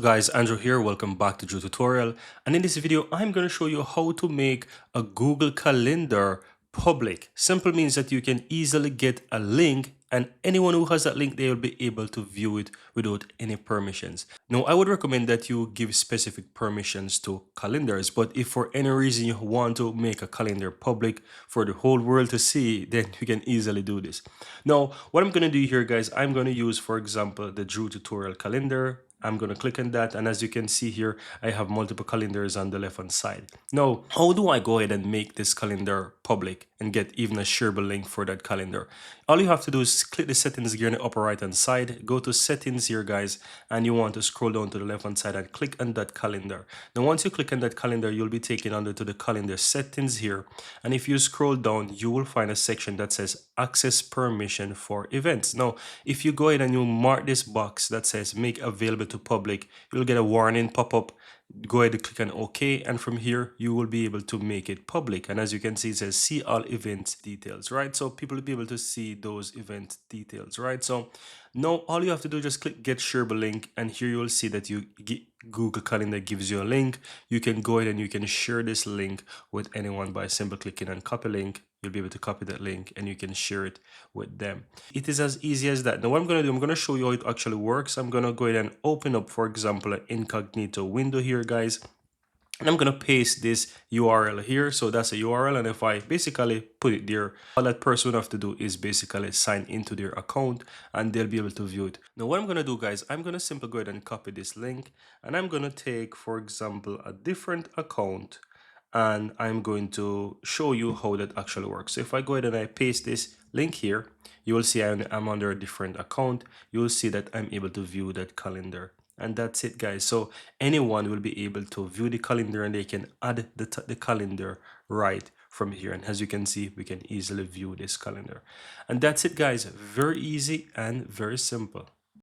Guys, Andrew here. Welcome back to Drew Tutorial. And in this video, I'm going to show you how to make a Google Calendar public. Simple means that you can easily get a link and anyone who has that link, they will be able to view it without any permissions. Now, I would recommend that you give specific permissions to calendars, but if for any reason you want to make a calendar public for the whole world to see, then you can easily do this. Now, what I'm going to do here, guys, I'm going to use, for example, the Drew Tutorial calendar. I'm going to click on that, and as you can see here, I have multiple calendars on the left hand side. Now, how do I go ahead and make this calendar public and get even a shareable link for that calendar? All you have to do is click the settings gear on the upper right hand side, go to settings here, guys, and you want to scroll down to the left hand side and click on that calendar. Now, once you click on that calendar, you'll be taken under to the calendar settings here, and if you scroll down, you will find a section that says access permission for events. Now, if you go ahead and you mark this box that says make available to public, you'll get a warning pop up. Go ahead and click on OK, and from here you will be able to make it public. And as you can see, it says see all event details, right? So people will be able to see those event details, right? So now all you have to do is just click get shareable link, and here you will see that Google Calendar gives you a link. You can go ahead and you can share this link with anyone by simply clicking on copy link. You'll be able to copy that link and you can share it with them. It is as easy as that. Now what I'm going to do, I'm going to show you how it actually works. I'm going to go ahead and open up, for example, an incognito window here, guys. And I'm going to paste this URL here. So that's a URL. And if I basically put it there, all that person will have to do is basically sign into their account and they'll be able to view it. Now, what I'm going to do, guys, I'm going to simply go ahead and copy this link. And I'm going to take, for example, a different account. And I'm going to show you how that actually works. So if I go ahead and I paste this link here, you will see I'm under a different account. You will see that I'm able to view that calendar. And that's it, guys. So anyone will be able to view the calendar and they can add the calendar right from here. And as you can see, we can easily view this calendar. And that's it, guys. Very easy and very simple.